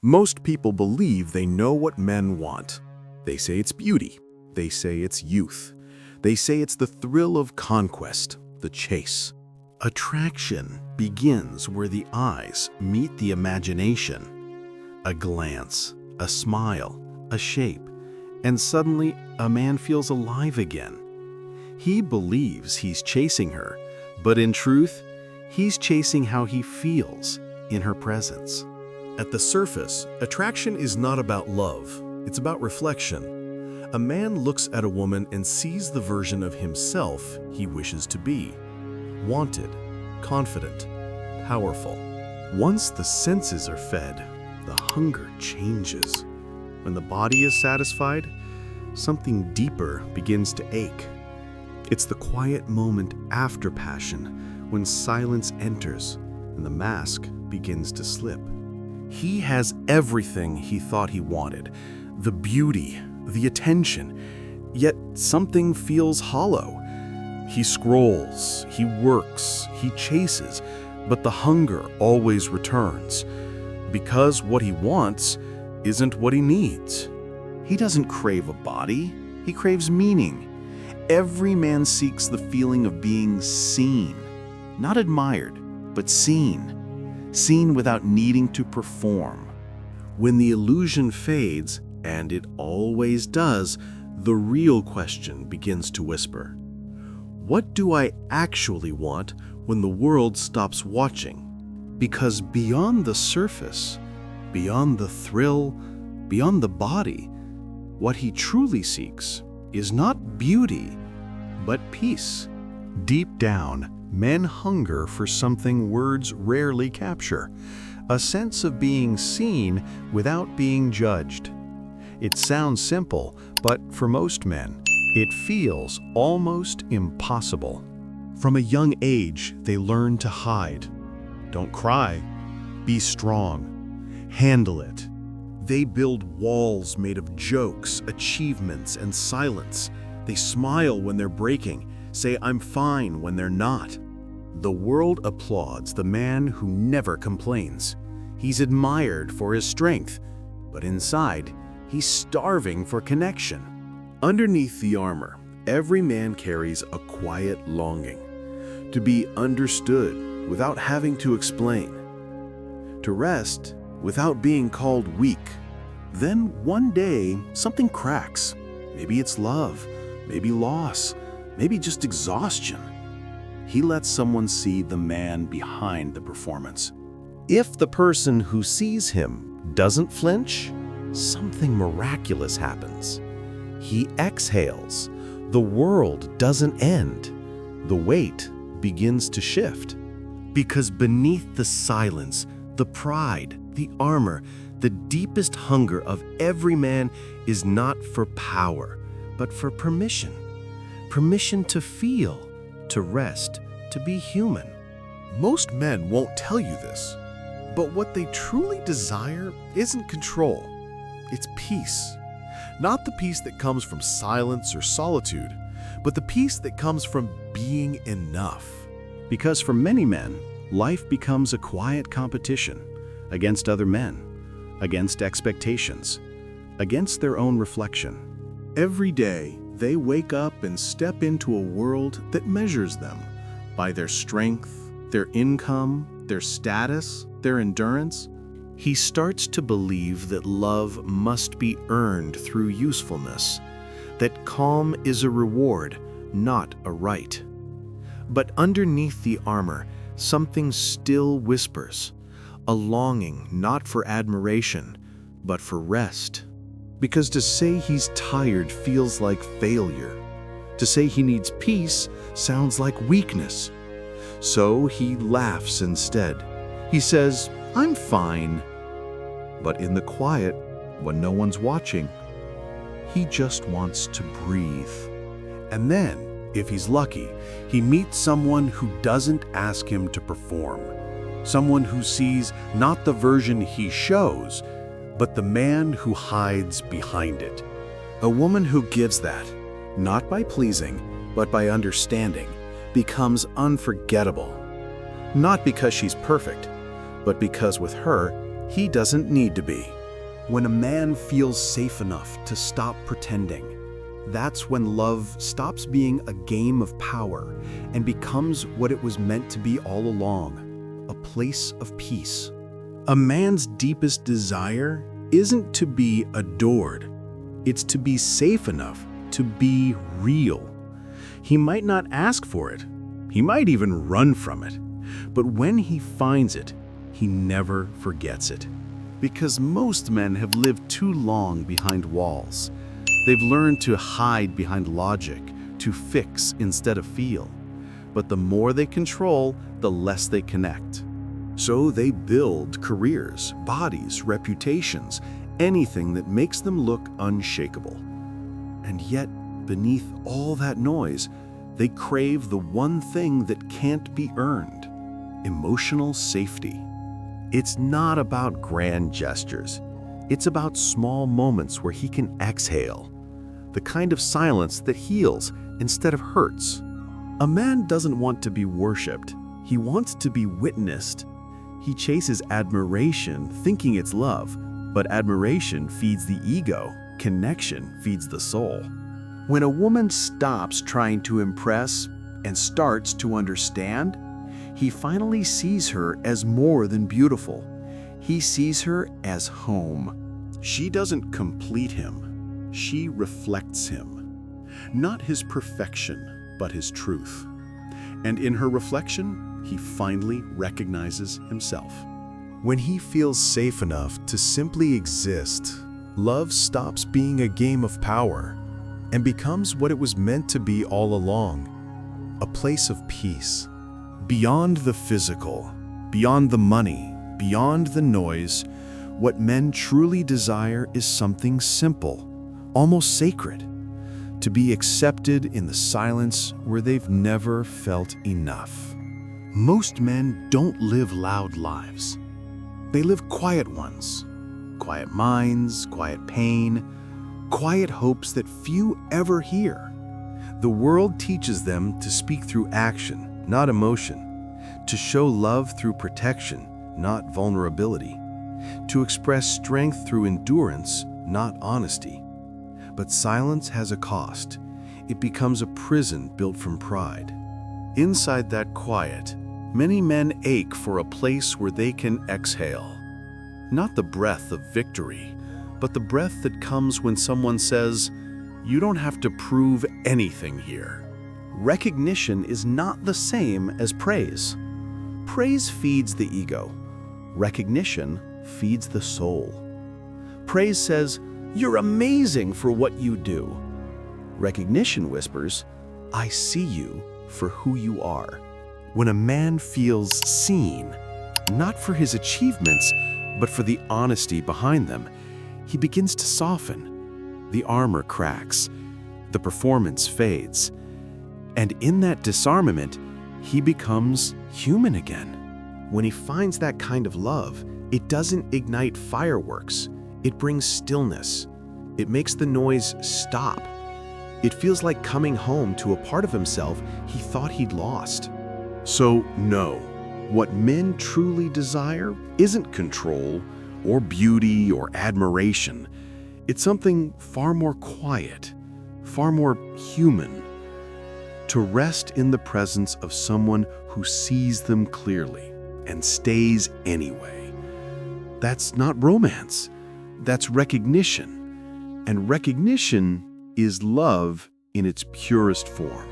Most people believe they know what men want. They say it's beauty. They say it's youth. They say it's the thrill of conquest, the chase. Attraction begins where the eyes meet the imagination. A glance, a smile, a shape, and suddenly a man feels alive again. He believes he's chasing her, but in truth, he's chasing how he feels in her presence. At the surface, attraction is not about love, it's about reflection. A man looks at a woman and sees the version of himself he wishes to be. Wanted, confident, powerful. Once the senses are fed, the hunger changes. When the body is satisfied, something deeper begins to ache. It's the quiet moment after passion, when silence enters and the mask begins to slip. He has everything he thought he wanted, the beauty, the attention, yet something feels hollow. He scrolls, he works, he chases, but the hunger always returns, because what he wants isn't what he needs. He doesn't crave a body, he craves meaning. Every man seeks the feeling of being seen, not admired, but seen. Seen without needing to perform. When the illusion fades, and it always does, the real question begins to whisper. What do I actually want when the world stops watching? Because beyond the surface, beyond the thrill, beyond the body, what he truly seeks is not beauty, but peace. Deep down, men hunger for something words rarely capture, a sense of being seen without being judged. It sounds simple, but for most men, it feels almost impossible. From a young age, they learn to hide. Don't cry. Be strong. Handle it. They build walls made of jokes, achievements, and silence. They smile when they're breaking, say I'm fine when they're not. The world applauds the man who never complains. He's admired for his strength, but inside, he's starving for connection. Underneath the armor, every man carries a quiet longing to be understood without having to explain, to rest without being called weak. Then one day, something cracks. Maybe it's love, maybe loss, maybe just exhaustion. He lets someone see the man behind the performance. If the person who sees him doesn't flinch, something miraculous happens. He exhales. The world doesn't end. The weight begins to shift. Because beneath the silence, the pride, the armor, the deepest hunger of every man is not for power, but for permission. Permission to feel, to rest, to be human. Most men won't tell you this, but what they truly desire isn't control. It's peace. Not the peace that comes from silence or solitude, but the peace that comes from being enough. Because for many men, life becomes a quiet competition against other men, against expectations, against their own reflection. Every day, they wake up and step into a world that measures them by their strength, their income, their status, their endurance. He starts to believe that love must be earned through usefulness, that calm is a reward, not a right. But underneath the armor, something still whispers, a longing not for admiration, but for rest. Because to say he's tired feels like failure. To say he needs peace sounds like weakness. So he laughs instead. He says, I'm fine. But in the quiet, when no one's watching, he just wants to breathe. And then, if he's lucky, he meets someone who doesn't ask him to perform. Someone who sees not the version he shows, but the man who hides behind it. A woman who gives that, not by pleasing, but by understanding, becomes unforgettable. Not because she's perfect, but because with her, he doesn't need to be. When a man feels safe enough to stop pretending, that's when love stops being a game of power and becomes what it was meant to be all along, a place of peace. A man's deepest desire isn't to be adored. It's to be safe enough to be real. He might not ask for it. He might even run from it. But when he finds it, he never forgets it. Because most men have lived too long behind walls. They've learned to hide behind logic, to fix instead of feel. But the more they control, the less they connect. So they build careers, bodies, reputations, anything that makes them look unshakable. And yet, beneath all that noise, they crave the one thing that can't be earned: emotional safety. It's not about grand gestures. It's about small moments where he can exhale, the kind of silence that heals instead of hurts. A man doesn't want to be worshipped. He wants to be witnessed. He chases admiration, thinking it's love, but admiration feeds the ego. Connection feeds the soul. When a woman stops trying to impress and starts to understand, he finally sees her as more than beautiful. He sees her as home. She doesn't complete him. She reflects him. Not his perfection, but his truth. And in her reflection, he finally recognizes himself. When he feels safe enough to simply exist, love stops being a game of power and becomes what it was meant to be all along, a place of peace. Beyond the physical, beyond the money, beyond the noise, what men truly desire is something simple, almost sacred, to be accepted in the silence where they've never felt enough. Most men don't live loud lives. They live quiet ones. Quiet minds, quiet pain, quiet hopes that few ever hear. The world teaches them to speak through action, not emotion, to show love through protection, not vulnerability, to express strength through endurance, not honesty. But silence has a cost. It becomes a prison built from pride. Inside that quiet, many men ache for a place where they can exhale. Not the breath of victory, but the breath that comes when someone says, "You don't have to prove anything here." Recognition is not the same as praise. Praise feeds the ego. Recognition feeds the soul. Praise says, "You're amazing for what you do." Recognition whispers, "I see you for who you are." When a man feels seen, not for his achievements, but for the honesty behind them, he begins to soften. The armor cracks. The performance fades. And in that disarmament, he becomes human again. When he finds that kind of love, it doesn't ignite fireworks. It brings stillness. It makes the noise stop. It feels like coming home to a part of himself he thought he'd lost. So no, what men truly desire isn't control or beauty or admiration. It's something far more quiet, far more human. To rest in the presence of someone who sees them clearly and stays anyway. That's not romance. That's recognition. And recognition is love in its purest form.